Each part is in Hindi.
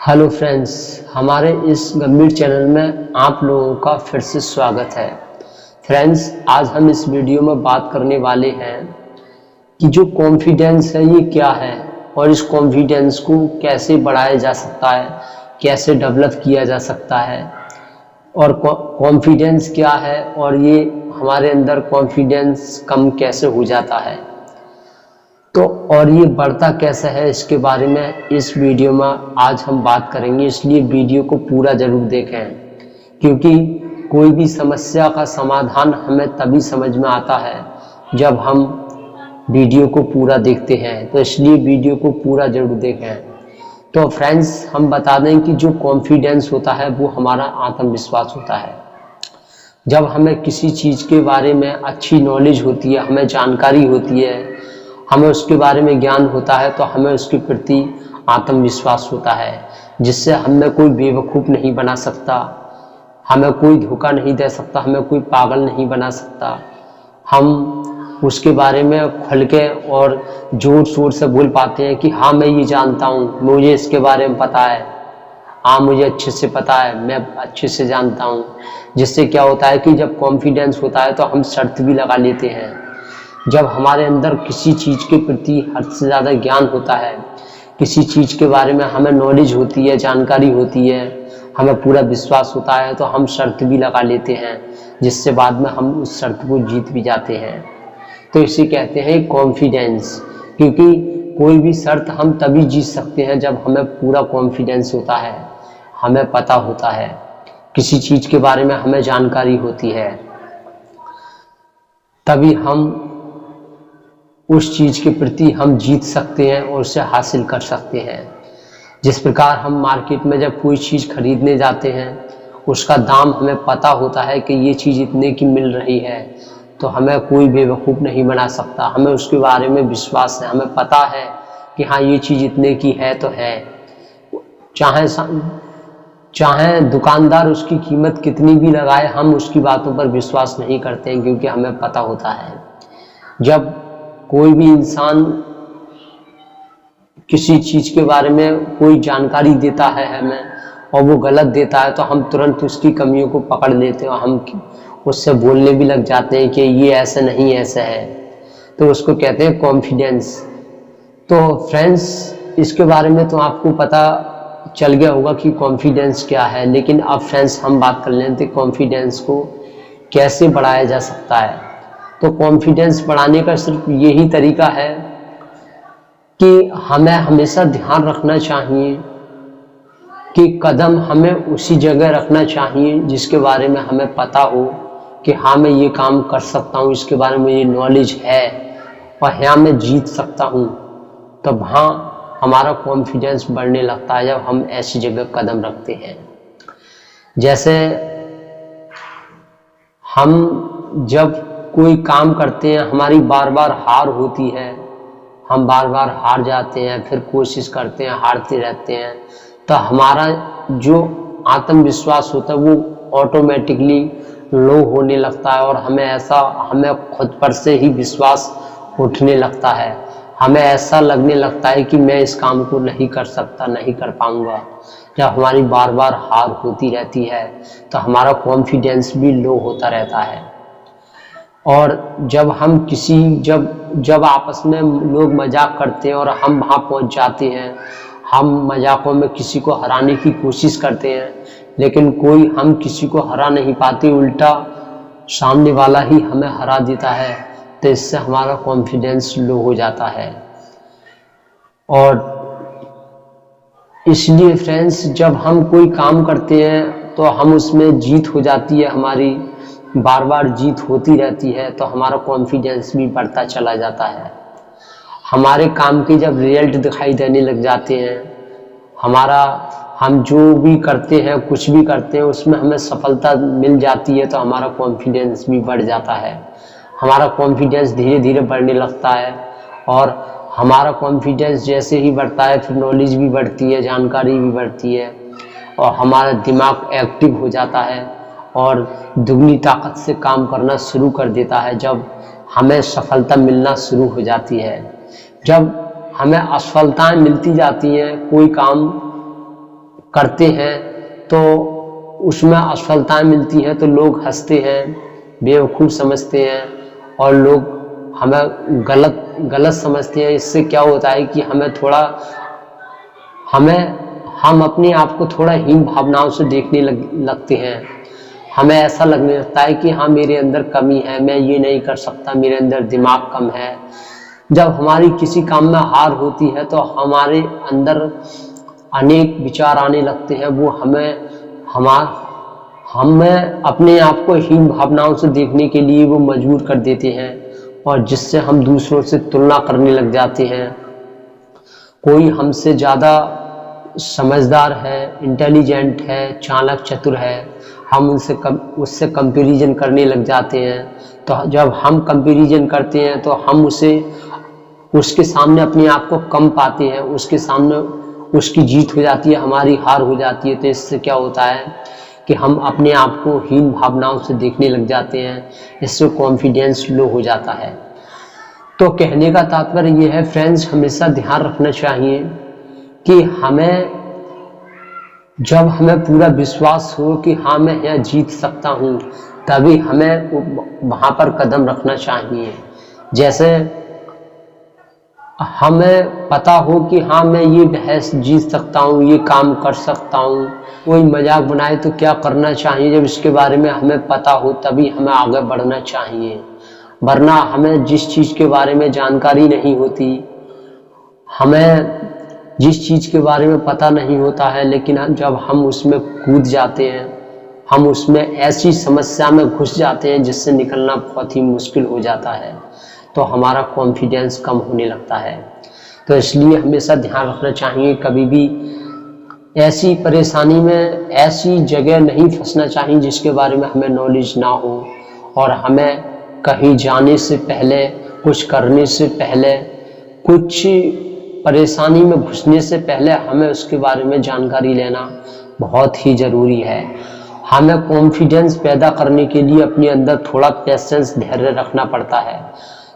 हेलो फ्रेंड्स, हमारे इस गंभीर चैनल में आप लोगों का फिर से स्वागत है। फ्रेंड्स, आज हम इस वीडियो में बात करने वाले हैं कि जो कॉन्फिडेंस है ये क्या है और इस कॉन्फिडेंस को कैसे बढ़ाया जा सकता है, कैसे डेवलप किया जा सकता है और कॉन्फिडेंस क्या है और ये हमारे अंदर कॉन्फिडेंस कम कैसे हो जाता है तो और ये बढ़ता कैसे है, इसके बारे में इस वीडियो में आज हम बात करेंगे। इसलिए वीडियो को पूरा जरूर देखें, क्योंकि कोई भी समस्या का समाधान हमें तभी समझ में आता है जब हम वीडियो को पूरा देखते हैं। तो इसलिए वीडियो को पूरा जरूर देखें। तो फ्रेंड्स, हम बता दें कि जो कॉन्फिडेंस होता है वो हमारा आत्मविश्वास होता है। जब हमें किसी चीज़ के बारे में अच्छी नॉलेज होती है, हमें जानकारी होती है, हमें उसके बारे में ज्ञान होता है, तो हमें उसके प्रति आत्मविश्वास होता है, जिससे हमें कोई बेवकूफ़ नहीं बना सकता, हमें कोई धोखा नहीं दे सकता, हमें कोई पागल नहीं बना सकता। हम उसके बारे में खुल के और जोर शोर से बोल पाते हैं कि हाँ मैं ये जानता हूँ, मुझे इसके बारे में पता है, हाँ मुझे अच्छे से पता है, मैं अच्छे से जानता हूँ। जिससे क्या होता है कि जब कॉन्फिडेंस होता है तो हम शर्त भी लगा लेते हैं। जब हमारे अंदर किसी चीज़ के प्रति हद से ज़्यादा ज्ञान होता है, किसी चीज़ के बारे में हमें नॉलेज होती है, जानकारी होती है, हमें पूरा विश्वास होता है, तो हम शर्त भी लगा लेते हैं, जिससे बाद में हम उस शर्त को जीत भी जाते हैं। तो इसे कहते हैं कॉन्फिडेंस। क्योंकि कोई भी शर्त हम तभी जीत सकते हैं जब हमें पूरा कॉन्फिडेंस होता है, हमें पता होता है, किसी चीज़ के बारे में हमें जानकारी होती है, तभी हम उस चीज़ के प्रति हम जीत सकते हैं और उसे हासिल कर सकते हैं। जिस प्रकार हम मार्केट में जब कोई चीज़ खरीदने जाते हैं, उसका दाम हमें पता होता है कि ये चीज़ इतने की मिल रही है, तो हमें कोई बेवकूफ़ नहीं बना सकता, हमें उसके बारे में विश्वास है, हमें पता है कि हाँ ये चीज़ इतने की है तो है। चाहे दुकानदार उसकी कीमत कितनी भी लगाए, हम उसकी बातों पर विश्वास नहीं करते हैं, क्योंकि हमें पता होता है। जब कोई भी इंसान किसी चीज़ के बारे में कोई जानकारी देता है हमें और वो गलत देता है, तो हम तुरंत उसकी कमियों को पकड़ लेते हैं और हम उससे बोलने भी लग जाते हैं कि ये ऐसे नहीं ऐसे है। तो उसको कहते हैं कॉन्फिडेंस। तो फ्रेंड्स, इसके बारे में तो आपको पता चल गया होगा कि कॉन्फिडेंस क्या है। लेकिन अब फ्रेंड्स, हम बात कर लेते हैं कॉन्फिडेंस को कैसे बढ़ाया जा सकता है। तो कॉन्फिडेंस बढ़ाने का सिर्फ यही तरीका है कि हमें हमेशा ध्यान रखना चाहिए कि कदम हमें उसी जगह रखना चाहिए जिसके बारे में हमें पता हो कि हाँ मैं ये काम कर सकता हूँ, इसके बारे में ये नॉलेज है और यहाँ मैं जीत सकता हूँ। तब हाँ हमारा कॉन्फिडेंस बढ़ने लगता है जब हम ऐसी जगह कदम रखते हैं। जैसे हम जब कोई काम करते हैं, हमारी बार बार हार होती है, हम बार बार हार जाते हैं, फिर कोशिश करते हैं, हारते रहते हैं, तो हमारा जो आत्मविश्वास होता है वो ऑटोमेटिकली लो होने लगता है और हमें खुद पर से ही विश्वास उठने लगता है। हमें ऐसा लगने लगता है कि मैं इस काम को नहीं कर सकता, नहीं कर पाऊंगा। जब हमारी बार बार हार होती रहती है तो हमारा कॉन्फिडेंस भी लो होता रहता है। और जब हम जब आपस में लोग मजाक करते हैं और हम वहाँ पहुँच जाते हैं, हम मजाकों में किसी को हराने की कोशिश करते हैं, लेकिन हम किसी को हरा नहीं पाते, उल्टा सामने वाला ही हमें हरा देता है, तो इससे हमारा कॉन्फिडेंस लो हो जाता है। और इसलिए फ्रेंड्स, जब हम कोई काम करते हैं तो हम उसमें जीत हो जाती है, हमारी बार बार जीत होती रहती है, तो हमारा कॉन्फिडेंस भी बढ़ता चला जाता है। हमारे काम के जब रिजल्ट दिखाई देने लग जाते हैं, हम जो भी करते हैं, कुछ भी करते हैं, उसमें हमें सफलता मिल जाती है, तो हमारा कॉन्फिडेंस भी बढ़ जाता है। हमारा कॉन्फिडेंस धीरे धीरे बढ़ने लगता है और हमारा कॉन्फिडेंस जैसे ही बढ़ता है, फिर नॉलेज भी बढ़ती है, जानकारी भी बढ़ती है और हमारा दिमाग एक्टिव हो जाता है और दुगनी ताकत से काम करना शुरू कर देता है। जब हमें सफलता मिलना शुरू हो जाती है, जब हमें असफलताएं मिलती जाती हैं, कोई काम करते हैं तो उसमें असफलताएं मिलती हैं तो लोग हंसते हैं, बेवकूफ़ समझते हैं और लोग हमें गलत समझते हैं। इससे क्या होता है कि हम अपने आप को थोड़ा हीन भावनाओं से देखने लगते हैं। हमें ऐसा लगने लगता है कि हाँ, मेरे अंदर कमी है, मैं ये नहीं कर सकता, मेरे अंदर दिमाग कम है। जब हमारी किसी काम में हार होती है तो हमारे अंदर अनेक विचार आने लगते हैं, वो हमें अपने आप को हीन भावनाओं से देखने के लिए वो मजबूर कर देते हैं और जिससे हम दूसरों से तुलना करने लग जाते हैं। कोई हमसे ज़्यादा समझदार है, इंटेलिजेंट है, चालाक चतुर है, हम उससे कंपैरिजन करने लग जाते हैं। तो जब हम कंपैरिजन करते हैं तो हम उसके सामने अपने आप को कम पाते हैं, उसके सामने उसकी जीत हो जाती है, हमारी हार हो जाती है। तो इससे क्या होता है कि हम अपने आप को हीन भावनाओं से देखने लग जाते हैं, इससे कॉन्फिडेंस लो हो जाता है। तो कहने का तात्पर्य यह है फ्रेंड्स, हमेशा ध्यान रखना चाहिए कि जब हमें पूरा विश्वास हो कि हाँ, मैं यह जीत सकता हूँ, तभी हमें वहाँ पर कदम रखना चाहिए। जैसे हमें पता हो कि हाँ, मैं ये बहस जीत सकता हूँ, ये काम कर सकता हूँ, कोई मजाक बनाए तो क्या करना चाहिए, जब इसके बारे में हमें पता हो तभी हमें आगे बढ़ना चाहिए। वरना हमें जिस चीज़ के बारे में जानकारी नहीं होती, हमें जिस चीज़ के बारे में पता नहीं होता है, लेकिन जब हम उसमें कूद जाते हैं, हम उसमें ऐसी समस्या में घुस जाते हैं जिससे निकलना बहुत ही मुश्किल हो जाता है, तो हमारा कॉन्फिडेंस कम होने लगता है। तो इसलिए हमेशा ध्यान रखना चाहिए, कभी भी ऐसी परेशानी में ऐसी जगह नहीं फंसना चाहिए जिसके बारे में हमें नॉलेज ना हो, और हमें कहीं जाने से पहले, कुछ करने से पहले, कुछ परेशानी में घुसने से पहले हमें उसके बारे में जानकारी लेना बहुत ही ज़रूरी है। हमें कॉन्फिडेंस पैदा करने के लिए अपने अंदर थोड़ा पेशेंस, धैर्य रखना पड़ता है।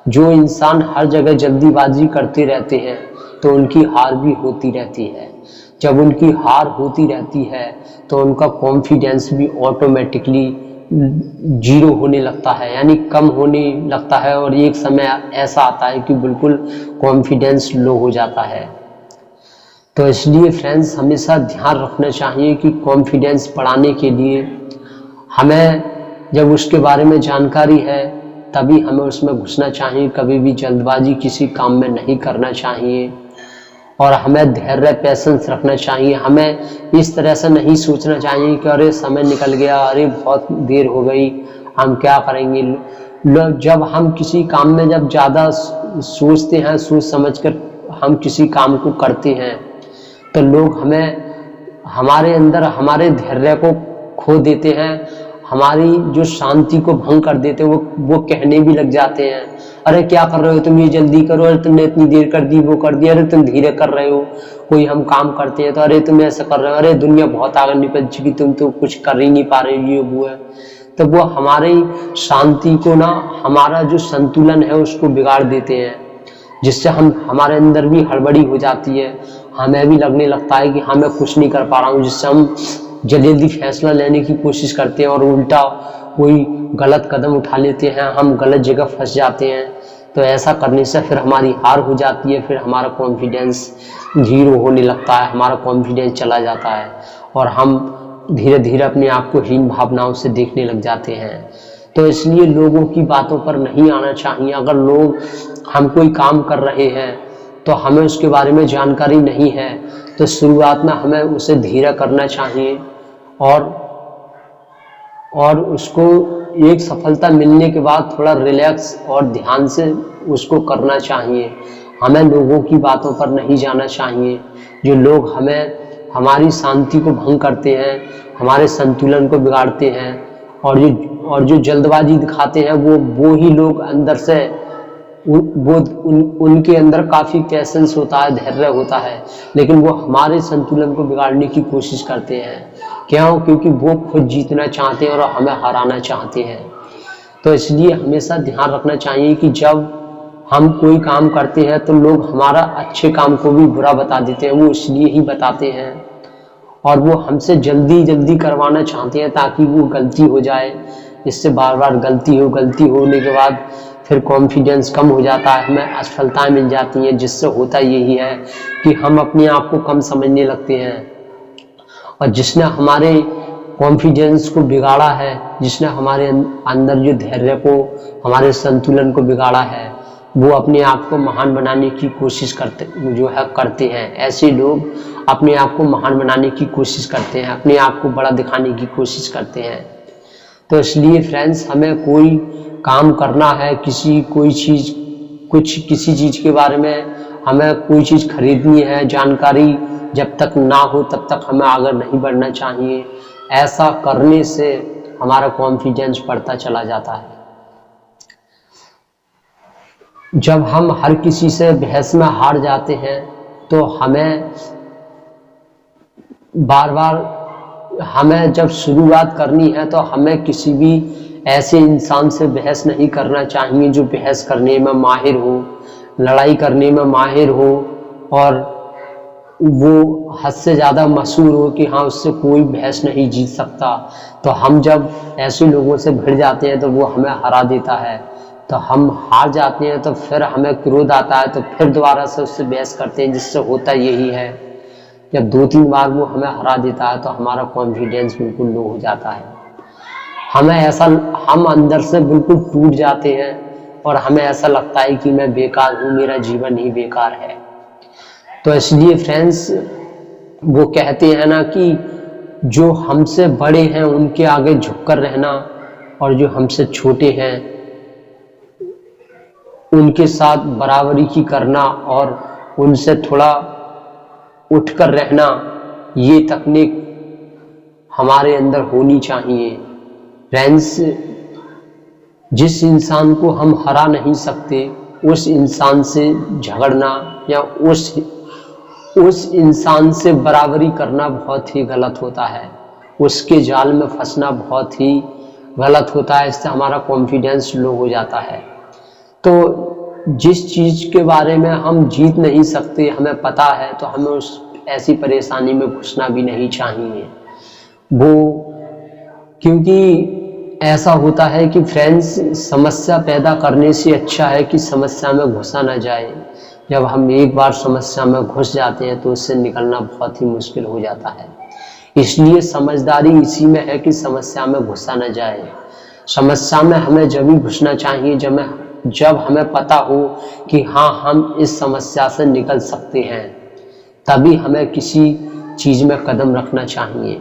जो इंसान हर जगह जल्दीबाजी करते रहते हैं तो उनकी हार भी होती रहती है। जब उनकी हार होती रहती है तो उनका कॉन्फिडेंस भी ऑटोमेटिकली जीरो होने लगता है, यानी कम होने लगता है, और एक समय ऐसा आता है कि बिल्कुल कॉन्फिडेंस लो हो जाता है। तो इसलिए फ्रेंड्स, हमेशा ध्यान रखना चाहिए कि कॉन्फिडेंस बढ़ाने के लिए हमें जब उसके बारे में जानकारी है तभी हमें उसमें घुसना चाहिए। कभी भी जल्दबाजी किसी काम में नहीं करना चाहिए और हमें धैर्य, पेशेंस रखना चाहिए। हमें इस तरह से नहीं सोचना चाहिए कि अरे समय निकल गया, अरे बहुत देर हो गई, हम क्या करेंगे। जब हम किसी काम में जब ज़्यादा सोचते हैं, सोच समझकर हम किसी काम को करते हैं तो लोग हमारे अंदर हमारे धैर्य को खो देते हैं, हमारी जो शांति को भंग कर देते हैं। वो कहने भी लग जाते हैं, अरे क्या कर रहे हो तुम, ये जल्दी करो, अरे तुमने इतनी देर कर दी, वो कर दिया, अरे तुम धीरे कर रहे हो। कोई हम काम करते हैं तो अरे तुम ऐसा कर रहे हो, अरे दुनिया बहुत आगे निकल चुकी, तुम तो कुछ कर ही नहीं पा रहे, ये वो है। तो वो हमारी शांति को ना, हमारा जो संतुलन है उसको बिगाड़ देते हैं, जिससे हमारे अंदर भी हड़बड़ी हो जाती है। हमें भी लगने लगता है कि हाँ, मैं कुछ नहीं कर पा रहा हूँ, जिससे हम जल्दी फैसला लेने की कोशिश करते हैं और उल्टा कोई गलत कदम उठा लेते हैं, हम गलत जगह फंस जाते हैं। तो ऐसा करने से फिर हमारी हार हो जाती है, फिर हमारा कॉन्फिडेंस जीरो होने लगता है, हमारा कॉन्फिडेंस चला जाता है और हम धीरे धीरे अपने आप को हीन भावनाओं से देखने लग जाते हैं। तो इसलिए लोगों की बातों पर नहीं आना चाहिए। अगर लोग हम कोई काम कर रहे हैं तो हमें उसके बारे में जानकारी नहीं है तो शुरुआत में हमें उसे धीरे करना चाहिए और उसको एक सफलता मिलने के बाद थोड़ा रिलैक्स और ध्यान से उसको करना चाहिए। हमें लोगों की बातों पर नहीं जाना चाहिए। जो लोग हमारी शांति को भंग करते हैं, हमारे संतुलन को बिगाड़ते हैं और जो जल्दबाजी दिखाते हैं, वो ही लोग अंदर से उनके अंदर काफ़ी पेशेंस होता है, धैर्य होता है, लेकिन वो हमारे संतुलन को बिगाड़ने की कोशिश करते हैं। क्यों? क्योंकि वो खुद जीतना चाहते हैं और हमें हराना चाहते हैं। तो इसलिए हमेशा ध्यान रखना चाहिए कि जब हम कोई काम करते हैं तो लोग हमारा अच्छे काम को भी बुरा बता देते हैं, वो इसलिए ही बताते हैं और वो हमसे जल्दी जल्दी करवाना चाहते हैं ताकि वो गलती हो जाए। इससे बार बार गलती होने के बाद फिर कॉन्फिडेंस कम हो जाता है, हमें असफलताएं मिल जाती हैं, जिससे होता यही है कि हम अपने आप को कम समझने लगते हैं। और जिसने हमारे कॉन्फिडेंस को बिगाड़ा है, जिसने हमारे अंदर जो धैर्य को, हमारे संतुलन को बिगाड़ा है, वो अपने आप को महान बनाने की कोशिश करते हैं। ऐसे लोग अपने आप को महान बनाने की कोशिश करते हैं, अपने आप को बड़ा दिखाने की कोशिश करते हैं। तो इसलिए फ्रेंड्स, हमें कोई काम करना है, किसी चीज के बारे में हमें कोई चीज खरीदनी है, जानकारी जब तक ना हो तब तक हमें आगे नहीं बढ़ना चाहिए। ऐसा करने से हमारा कॉन्फिडेंस बढ़ता चला जाता है। जब हम हर किसी से बहस में हार जाते हैं तो हमें जब शुरुआत करनी है तो हमें किसी भी ऐसे इंसान से बहस नहीं करना चाहिए जो बहस करने में माहिर हो, लड़ाई करने में माहिर हो और वो हद से ज़्यादा मशहूर हो कि हाँ, उससे कोई बहस नहीं जीत सकता। तो हम जब ऐसे लोगों से भिड़ जाते हैं तो वो हमें हरा देता है, तो हम हार जाते हैं, तो फिर हमें क्रोध आता है, तो फिर दोबारा से उससे बहस करते हैं, जिससे होता यही है जब 2-3 बार वो हमें हरा देता है तो हमारा कॉन्फिडेंस बिल्कुल लो हो जाता है। हम अंदर से बिल्कुल टूट जाते हैं और हमें ऐसा लगता है कि मैं बेकार हूँ, मेरा जीवन ही बेकार है। तो इसलिए फ्रेंड्स, वो कहते हैं ना कि जो हमसे बड़े हैं उनके आगे झुककर रहना और जो हमसे छोटे हैं उनके साथ बराबरी की करना और उनसे थोड़ा उठकर रहना, ये तकनीक हमारे अंदर होनी चाहिए। फ्रेंड्स, जिस इंसान को हम हरा नहीं सकते उस इंसान से झगड़ना या उस इंसान से बराबरी करना बहुत ही गलत होता है। उसके जाल में फंसना बहुत ही गलत होता है, इससे हमारा कॉन्फिडेंस लो हो जाता है। तो जिस चीज के बारे में हम जीत नहीं सकते, हमें पता है, तो हमें उस ऐसी परेशानी में घुसना भी नहीं चाहिए। क्योंकि ऐसा होता है कि फ्रेंड्स, समस्या पैदा करने से अच्छा है कि समस्या में घुसा ना जाए। जब हम एक बार समस्या में घुस जाते हैं तो उससे निकलना बहुत ही मुश्किल हो जाता है। इसलिए समझदारी इसी में है कि समस्या में घुसा न जाए। समस्या में हमें जब भी घुसना चाहिए जब हमें पता हो कि हाँ, हम इस समस्या से निकल सकते हैं, तभी हमें किसी चीज में कदम रखना चाहिए।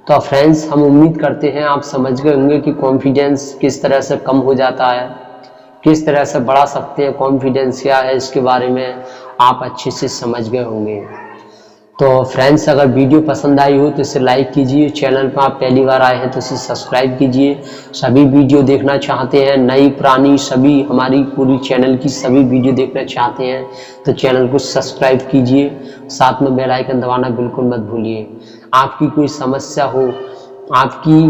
तो फ्रेंड्स, हम उम्मीद करते हैं आप समझ गए होंगे कि कॉन्फिडेंस किस तरह से कम हो जाता है, किस तरह से बढ़ा सकते हैं, कॉन्फिडेंस क्या है, इसके बारे में आप अच्छे से समझ गए होंगे। तो फ्रेंड्स, अगर वीडियो पसंद आई हो तो इसे लाइक कीजिए, चैनल पर आप पहली बार आए हैं तो इसे सब्सक्राइब कीजिए। सभी वीडियो देखना चाहते हैं, नई पुरानी सभी, हमारी पूरी चैनल की सभी वीडियो देखना चाहते हैं तो चैनल को सब्सक्राइब कीजिए, साथ में बेल आइकन दबाना बिल्कुल मत भूलिए। आपकी कोई समस्या हो, आपकी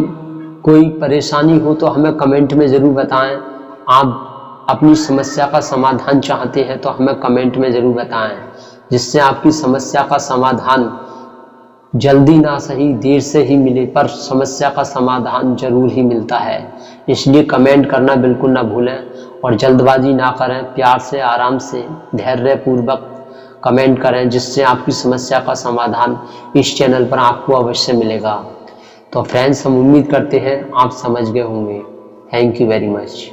कोई परेशानी हो तो हमें कमेंट में ज़रूर बताएं। आप अपनी समस्या का समाधान चाहते हैं तो हमें कमेंट में ज़रूर बताएं, जिससे आपकी समस्या का समाधान जल्दी ना सही, देर से ही मिले, पर समस्या का समाधान जरूर ही मिलता है। इसलिए कमेंट करना बिल्कुल ना भूलें और जल्दबाजी ना करें, प्यार से, आराम से, धैर्यपूर्वक कमेंट करें, जिससे आपकी समस्या का समाधान इस चैनल पर आपको अवश्य मिलेगा। तो फ्रेंड्स, हम उम्मीद करते हैं आप समझ गए होंगे। Thank you very much.